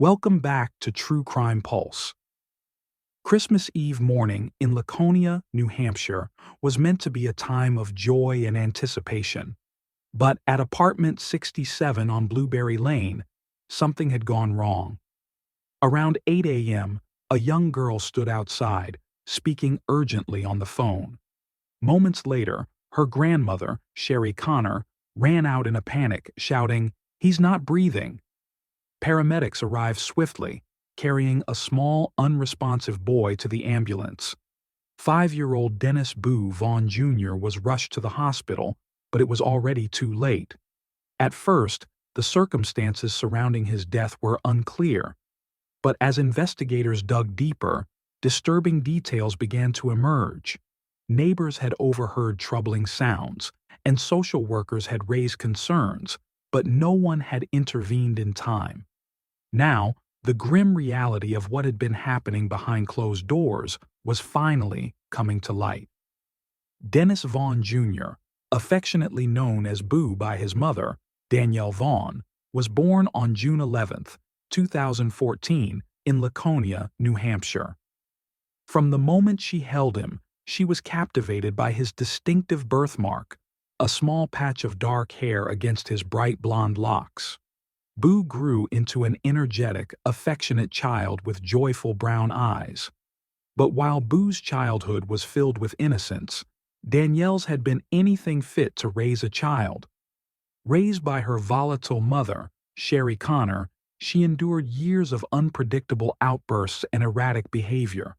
Welcome back to True Crime Pulse. Christmas Eve morning in Laconia, New Hampshire, was meant to be a time of joy and anticipation. But at apartment 67 on Blueberry Lane, something had gone wrong. Around 8 a.m., a young girl stood outside, speaking urgently on the phone. Moments later, her grandmother, Sherry Connor, ran out in a panic, shouting, "He's not breathing." Paramedics arrived swiftly, carrying a small, unresponsive boy to the ambulance. 5-year-old Dennis Boo Vaughn Jr. was rushed to the hospital, but it was already too late. At first, the circumstances surrounding his death were unclear, but as investigators dug deeper, disturbing details began to emerge. Neighbors had overheard troubling sounds, and social workers had raised concerns, but no one had intervened in time. Now, the grim reality of what had been happening behind closed doors was finally coming to light. Dennis Vaughn Jr., affectionately known as Boo by his mother, Danielle Vaughn, was born on June 11, 2014, in Laconia, New Hampshire. From the moment she held him, she was captivated by his distinctive birthmark, a small patch of dark hair against his bright blonde locks. Boo grew into an energetic, affectionate child with joyful brown eyes. But while Boo's childhood was filled with innocence, Danielle's had been anything fit to raise a child. Raised by her volatile mother, Sherry Connor, she endured years of unpredictable outbursts and erratic behavior.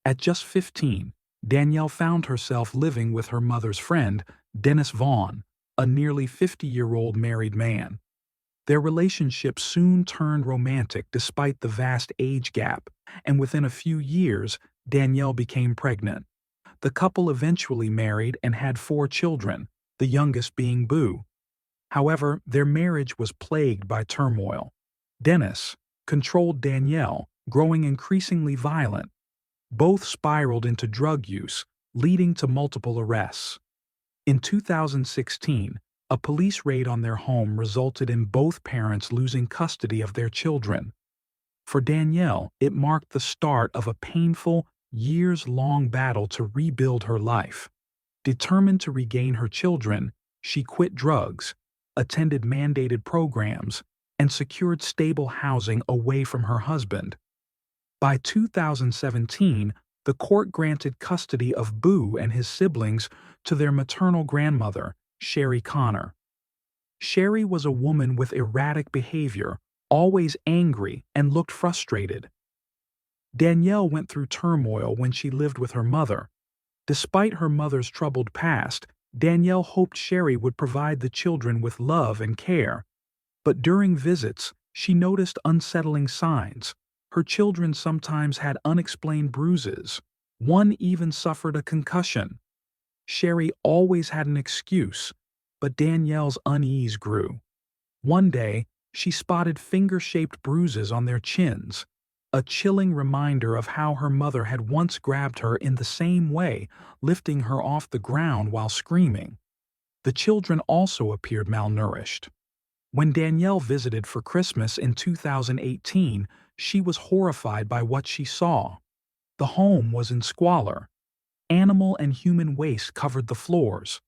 At just 15, Danielle found herself living with her mother's friend, Dennis Vaughn, a nearly 50-year-old married man. Their relationship soon turned romantic despite the vast age gap, and within a few years, Danielle became pregnant. The couple eventually married and had 4 children, the youngest being Boo. However, their marriage was plagued by turmoil. Dennis controlled Danielle, growing increasingly violent. Both spiraled into drug use, leading to multiple arrests. In 2016, a police raid on their home resulted in both parents losing custody of their children. For Danielle, it marked the start of a painful, years-long battle to rebuild her life. Determined to regain her children, she quit drugs, attended mandated programs, and secured stable housing away from her husband. By 2017, the court granted custody of Boo and his siblings to their maternal grandmother, Sherry Connor. Sherry was a woman with erratic behavior, always angry, and looked frustrated. Danielle went through turmoil when she lived with her mother. Despite her mother's troubled past, Danielle hoped Sherry would provide the children with love and care. But during visits, she noticed unsettling signs. Her children sometimes had unexplained bruises. One even suffered a concussion. Sherry always had an excuse, but Danielle's unease grew. One day, she spotted finger-shaped bruises on their chins, a chilling reminder of how her mother had once grabbed her in the same way, lifting her off the ground while screaming. The children also appeared malnourished. When Danielle visited for Christmas in 2018, she was horrified by what she saw. The home was in squalor. Animal and human waste covered the floors.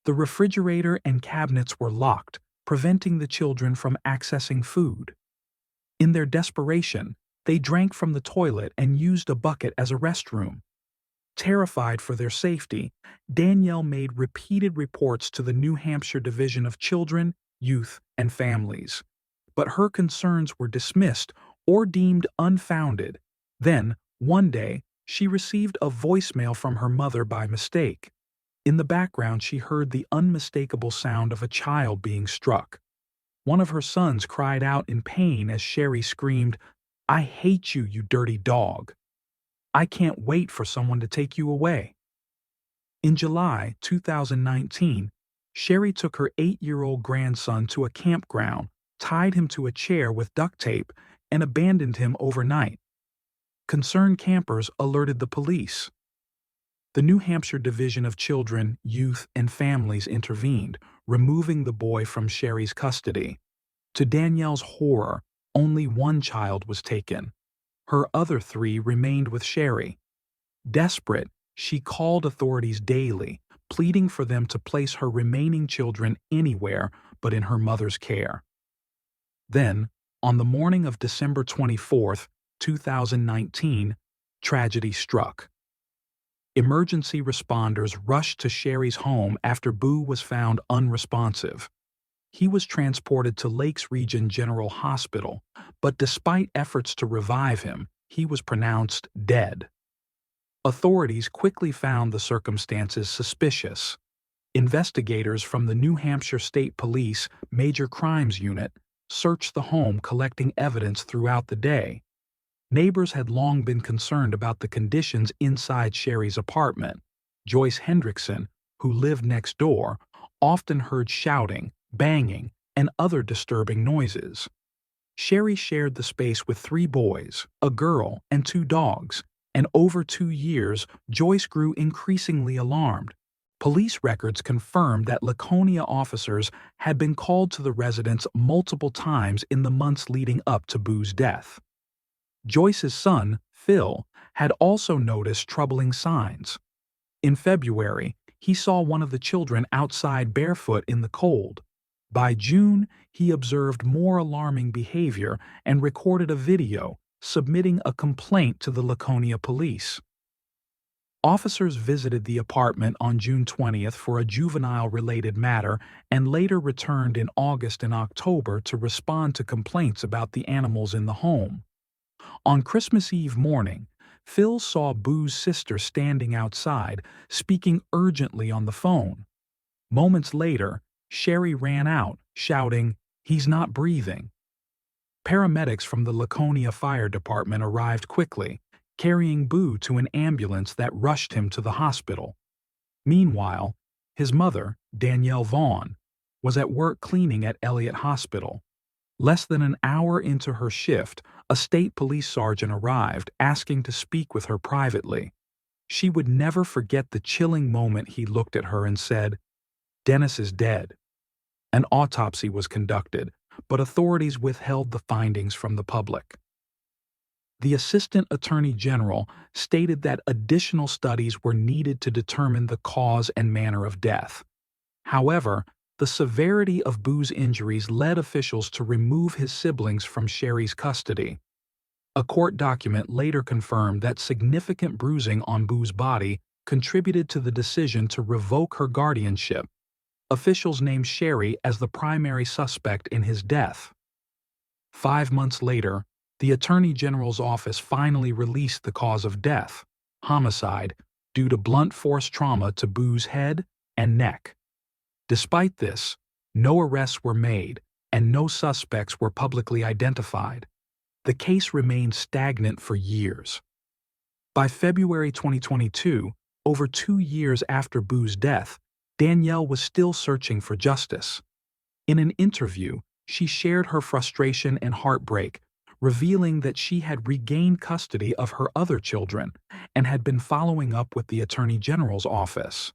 The refrigerator and cabinets were locked, preventing the children from accessing food. In their desperation, they drank from the toilet and used a bucket as a restroom. Terrified for their safety, Danielle made repeated reports to the New Hampshire Division of Children, Youth, and Families. But her concerns were dismissed or deemed unfounded. Then, one day, she received a voicemail from her mother by mistake. In the background, she heard the unmistakable sound of a child being struck. One of her sons cried out in pain as Sherry screamed, "I hate you, you dirty dog. I can't wait for someone to take you away." In July 2019, Sherry took her 8-year-old grandson to a campground, tied him to a chair with duct tape, and abandoned him overnight. Concerned campers alerted the police. The New Hampshire Division of Children, Youth, and Families intervened, removing the boy from Sherry's custody. To Danielle's horror, only one child was taken. Her other three remained with Sherry. Desperate, she called authorities daily, pleading for them to place her remaining children anywhere but in her mother's care. Then, on the morning of December 24, 2019, tragedy struck. Emergency responders rushed to Sherry's home after Boo was found unresponsive. He was transported to Lakes Region General Hospital, but despite efforts to revive him, he was pronounced dead. Authorities quickly found the circumstances suspicious. Investigators from the New Hampshire State Police Major Crimes Unit searched the home, collecting evidence throughout the day. Neighbors had long been concerned about the conditions inside Sherry's apartment. Joyce Hendrickson, who lived next door, often heard shouting, banging, and other disturbing noises. Sherry shared the space with 3 boys, a girl, and 2 dogs, and over 2 years, Joyce grew increasingly alarmed. Police records confirmed that Laconia officers had been called to the residence multiple times in the months leading up to Boo's death. Joyce's son, Phil, had also noticed troubling signs. In February, he saw one of the children outside barefoot in the cold. By June, he observed more alarming behavior and recorded a video, submitting a complaint to the Laconia police. Officers visited the apartment on June 20th for a juvenile-related matter and later returned in August and October to respond to complaints about the animals in the home. On Christmas Eve morning, Phil saw Boo's sister standing outside, speaking urgently on the phone. Moments later, Sherry ran out, shouting, "He's not breathing." Paramedics from the Laconia Fire Department arrived quickly, carrying Boo to an ambulance that rushed him to the hospital. Meanwhile, his mother, Danielle Vaughn, was at work cleaning at Elliott Hospital. Less than an hour into her shift, a state police sergeant arrived, asking to speak with her privately. She would never forget the chilling moment he looked at her and said, "Dennis is dead." An autopsy was conducted, but authorities withheld the findings from the public. The Assistant Attorney General stated that additional studies were needed to determine the cause and manner of death. However, the severity of Boo's injuries led officials to remove his siblings from Sherry's custody. A court document later confirmed that significant bruising on Boo's body contributed to the decision to revoke her guardianship. Officials named Sherry as the primary suspect in his death. 5 months later, the Attorney General's office finally released the cause of death, homicide, due to blunt force trauma to Boo's head and neck. Despite this, no arrests were made and no suspects were publicly identified. The case remained stagnant for years. By February 2022, over 2 years after Boo's death, Danielle was still searching for justice. In an interview, she shared her frustration and heartbreak, revealing that she had regained custody of her other children and had been following up with the Attorney General's office.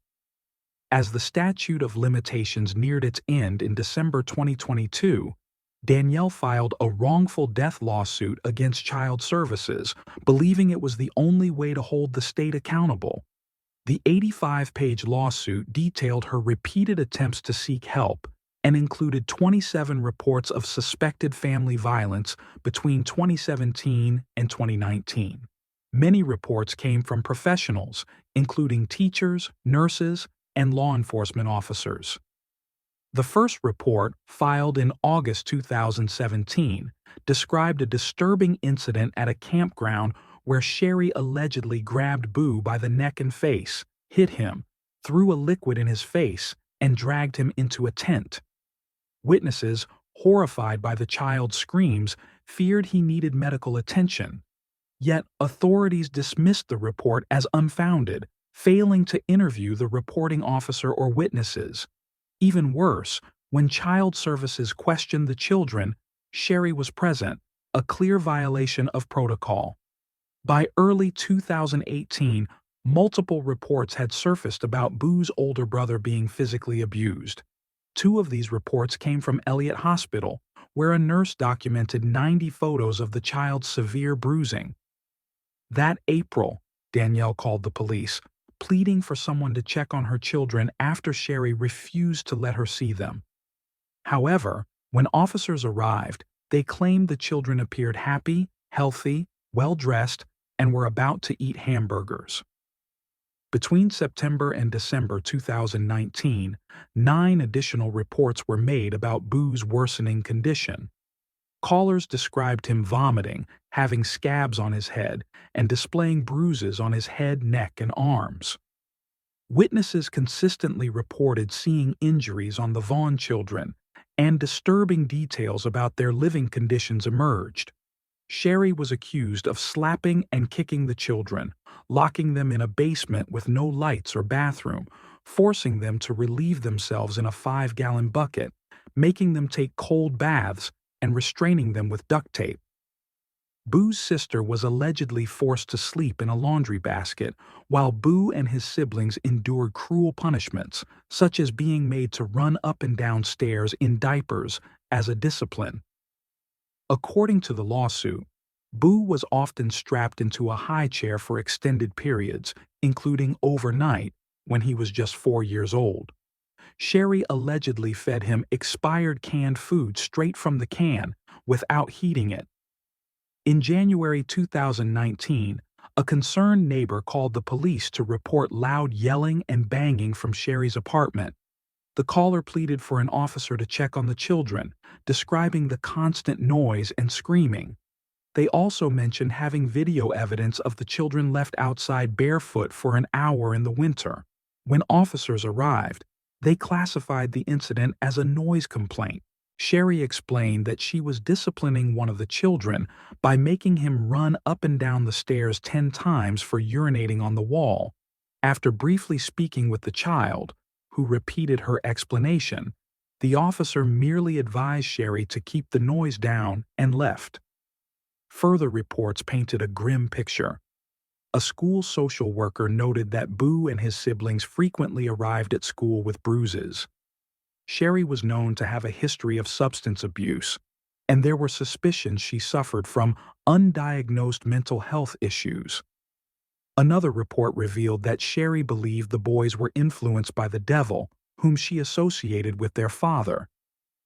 As the statute of limitations neared its end in December 2022, Danielle filed a wrongful death lawsuit against Child Services, believing it was the only way to hold the state accountable. The 85-page lawsuit detailed her repeated attempts to seek help and included 27 reports of suspected family violence between 2017 and 2019. Many reports came from professionals, including teachers, nurses, and law enforcement officers. The first report, filed in August 2017, described a disturbing incident at a campground where Sherry allegedly grabbed Boo by the neck and face, hit him, threw a liquid in his face, and dragged him into a tent. Witnesses, horrified by the child's screams, feared he needed medical attention. Yet authorities dismissed the report as unfounded, failing to interview the reporting officer or witnesses. Even worse, when Child Services questioned the children, Sherry was present, a clear violation of protocol. By early 2018, multiple reports had surfaced about Boo's older brother being physically abused. 2 of these reports came from Elliott Hospital, where a nurse documented 90 photos of the child's severe bruising. That April, Danielle called the police, pleading for someone to check on her children after Sherry refused to let her see them. However, when officers arrived, they claimed the children appeared happy, healthy, well-dressed, and were about to eat hamburgers. Between September and December 2019, 9 additional reports were made about Boo's worsening condition. Callers described him vomiting, having scabs on his head, and displaying bruises on his head, neck, and arms. Witnesses consistently reported seeing injuries on the Vaughn children, and disturbing details about their living conditions emerged. Sherry was accused of slapping and kicking the children, locking them in a basement with no lights or bathroom, forcing them to relieve themselves in a 5-gallon bucket, making them take cold baths, and restraining them with duct tape. Boo's sister was allegedly forced to sleep in a laundry basket, while Boo and his siblings endured cruel punishments, such as being made to run up and down stairs in diapers as a discipline. According to the lawsuit, Boo was often strapped into a high chair for extended periods, including overnight, when he was just 4 years old. Sherry allegedly fed him expired canned food straight from the can, without heating it. In January 2019, a concerned neighbor called the police to report loud yelling and banging from Sherry's apartment. The caller pleaded for an officer to check on the children, describing the constant noise and screaming. They also mentioned having video evidence of the children left outside barefoot for an hour in the winter. When officers arrived, they classified the incident as a noise complaint. Sherry explained that she was disciplining one of the children by making him run up and down the stairs 10 times for urinating on the wall. After briefly speaking with the child, who repeated her explanation, the officer merely advised Sherry to keep the noise down and left. Further reports painted a grim picture. A school social worker noted that Boo and his siblings frequently arrived at school with bruises. Sherry was known to have a history of substance abuse, and there were suspicions she suffered from undiagnosed mental health issues. Another report revealed that Sherry believed the boys were influenced by the devil, whom she associated with their father.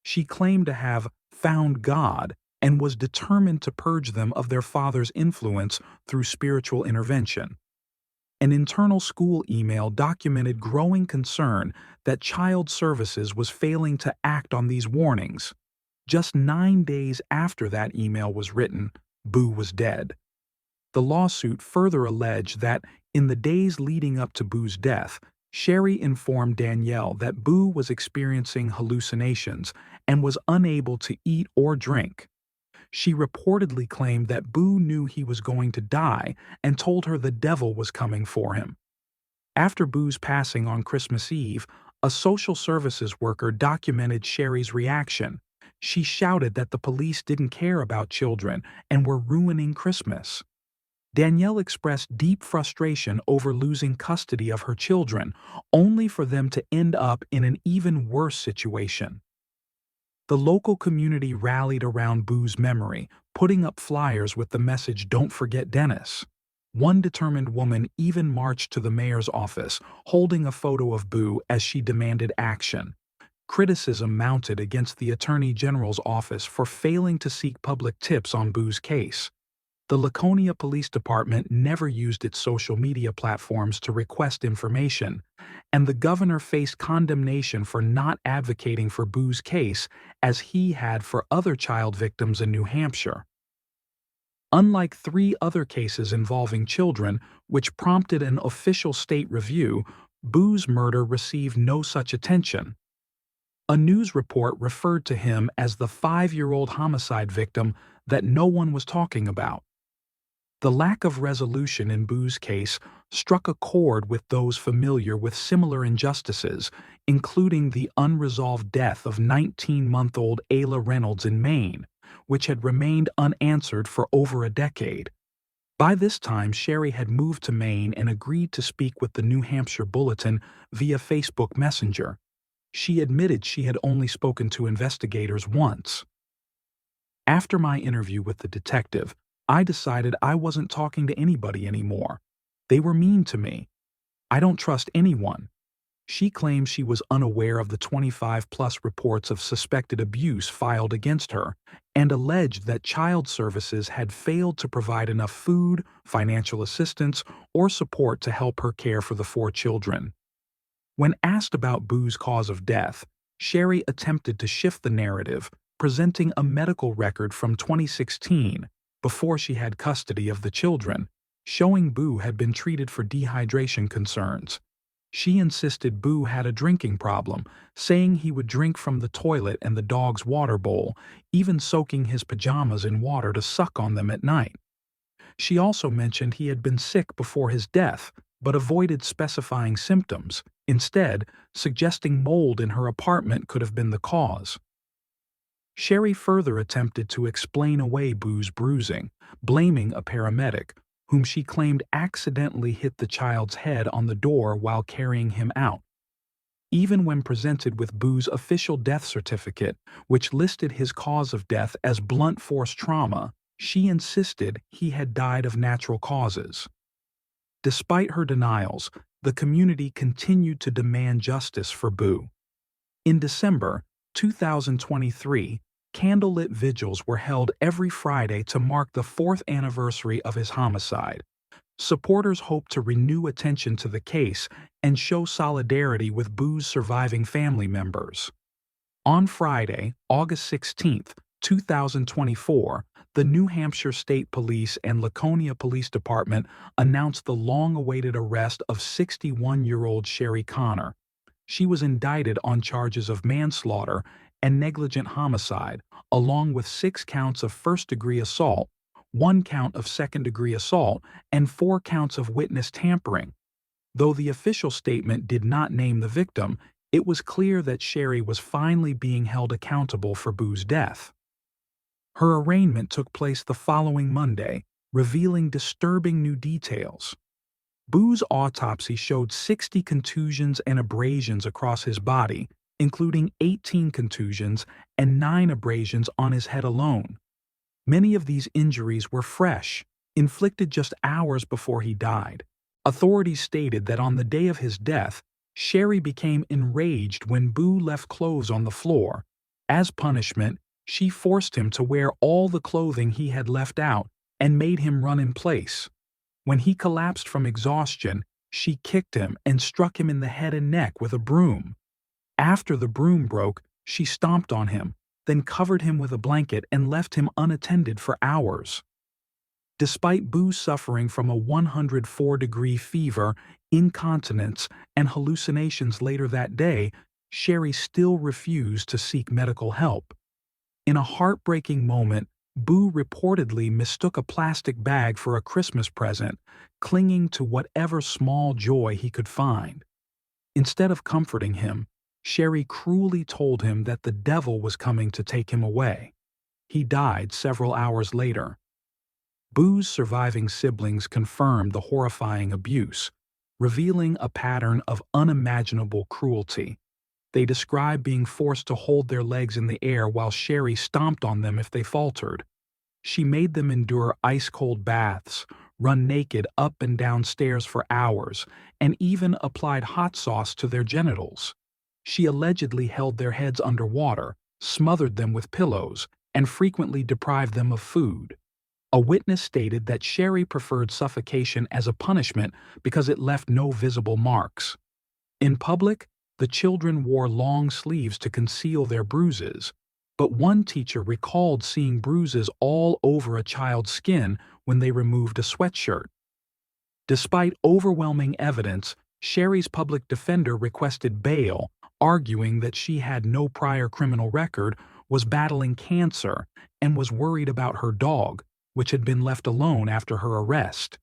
She claimed to have found God and was determined to purge them of their father's influence through spiritual intervention. An internal school email documented growing concern that child services was failing to act on these warnings. Just 9 days after that email was written, Boo was dead. The lawsuit further alleged that, in the days leading up to Boo's death, Sherry informed Danielle that Boo was experiencing hallucinations and was unable to eat or drink. She reportedly claimed that Boo knew he was going to die and told her the devil was coming for him. After Boo's passing on Christmas Eve, a social services worker documented Sherry's reaction. She shouted that the police didn't care about children and were ruining Christmas. Danielle expressed deep frustration over losing custody of her children, only for them to end up in an even worse situation. The local community rallied around Boo's memory, putting up flyers with the message, "Don't forget Dennis." One determined woman even marched to the mayor's office, holding a photo of Boo as she demanded action. Criticism mounted against the Attorney General's office for failing to seek public tips on Boo's case. The Laconia Police Department never used its social media platforms to request information, and the governor faced condemnation for not advocating for Boo's case as he had for other child victims in New Hampshire. Unlike 3 other cases involving children, which prompted an official state review, Boo's murder received no such attention. A news report referred to him as the 5-year-old homicide victim that no one was talking about. The lack of resolution in Boo's case struck a chord with those familiar with similar injustices, including the unresolved death of 19-month-old Ayla Reynolds in Maine, which had remained unanswered for over a decade. By this time, Sherry had moved to Maine and agreed to speak with the New Hampshire Bulletin via Facebook Messenger. She admitted she had only spoken to investigators once. After my interview with the detective, I decided I wasn't talking to anybody anymore. They were mean to me. I don't trust anyone. She claims she was unaware of the 25-plus reports of suspected abuse filed against her and alleged that child services had failed to provide enough food, financial assistance, or support to help her care for the 4 children. When asked about Boo's cause of death, Sherry attempted to shift the narrative, presenting a medical record from 2016, before she had custody of the children, showing Boo had been treated for dehydration concerns. She insisted Boo had a drinking problem, saying he would drink from the toilet and the dog's water bowl, even soaking his pajamas in water to suck on them at night. She also mentioned he had been sick before his death, but avoided specifying symptoms, instead suggesting mold in her apartment could have been the cause. Sherry further attempted to explain away Boo's bruising, blaming a paramedic, whom she claimed accidentally hit the child's head on the door while carrying him out. Even when presented with Boo's official death certificate, which listed his cause of death as blunt force trauma, she insisted he had died of natural causes. Despite her denials, the community continued to demand justice for Boo. In December 2023, candlelit vigils were held every Friday to mark the 4th anniversary of his homicide. Supporters hoped to renew attention to the case and show solidarity with Boo's surviving family members. On Friday, August 16, 2024, the New Hampshire State Police and Laconia Police Department announced the long-awaited arrest of 61-year-old Sherry Connor. She was indicted on charges of manslaughter and negligent homicide, along with 6 counts of first-degree assault, 1 count of second-degree assault, and 4 counts of witness tampering. Though the official statement did not name the victim, it was clear that Sherry was finally being held accountable for Boo's death. Her arraignment took place the following Monday, revealing disturbing new details. Boo's autopsy showed 60 contusions and abrasions across his body, including 18 contusions and 9 abrasions on his head alone. Many of these injuries were fresh, inflicted just hours before he died. Authorities stated that on the day of his death, Sherry became enraged when Boo left clothes on the floor. As punishment, she forced him to wear all the clothing he had left out and made him run in place. When he collapsed from exhaustion, she kicked him and struck him in the head and neck with a broom. After the broom broke, she stomped on him, then covered him with a blanket and left him unattended for hours. Despite Boo suffering from a 104-degree fever, incontinence, and hallucinations later that day, Sherry still refused to seek medical help. In a heartbreaking moment, Boo reportedly mistook a plastic bag for a Christmas present, clinging to whatever small joy he could find. Instead of comforting him, Sherry cruelly told him that the devil was coming to take him away. He died several hours later. Boo's surviving siblings confirmed the horrifying abuse, revealing a pattern of unimaginable cruelty. They described being forced to hold their legs in the air while Sherry stomped on them if they faltered. She made them endure ice-cold baths, run naked up and down stairs for hours, and even applied hot sauce to their genitals. She allegedly held their heads underwater, smothered them with pillows, and frequently deprived them of food. A witness stated that Sherry preferred suffocation as a punishment because it left no visible marks. In public, the children wore long sleeves to conceal their bruises, but one teacher recalled seeing bruises all over a child's skin when they removed a sweatshirt. Despite overwhelming evidence, Sherry's public defender requested bail, arguing that she had no prior criminal record, was battling cancer, and was worried about her dog, which had been left alone after her arrest.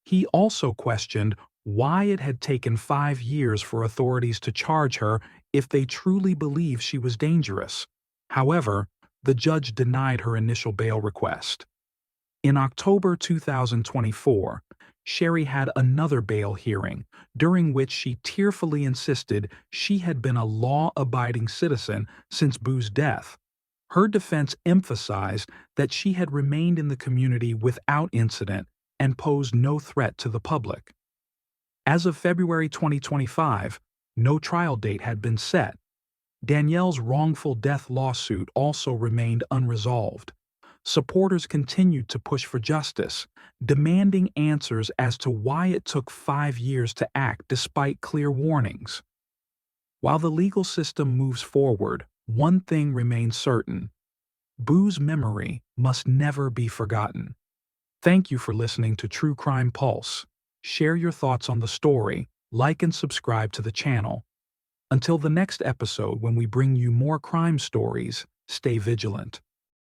He also questioned why it had taken 5 years for authorities to charge her if they truly believed she was dangerous. However, the judge denied her initial bail request. In October 2024, Sherry had another bail hearing, during which she tearfully insisted she had been a law-abiding citizen since Boo's death. Her defense emphasized that she had remained in the community without incident and posed no threat to the public. As of February 2025, no trial date had been set. Danielle's wrongful death lawsuit also remained unresolved. Supporters continued to push for justice, demanding answers as to why it took 5 years to act despite clear warnings. While the legal system moves forward, one thing remains certain: Boo's memory must never be forgotten. Thank you for listening to True Crime Pulse. Share your thoughts on the story, like and subscribe to the channel. Until the next episode when we bring you more crime stories, stay vigilant.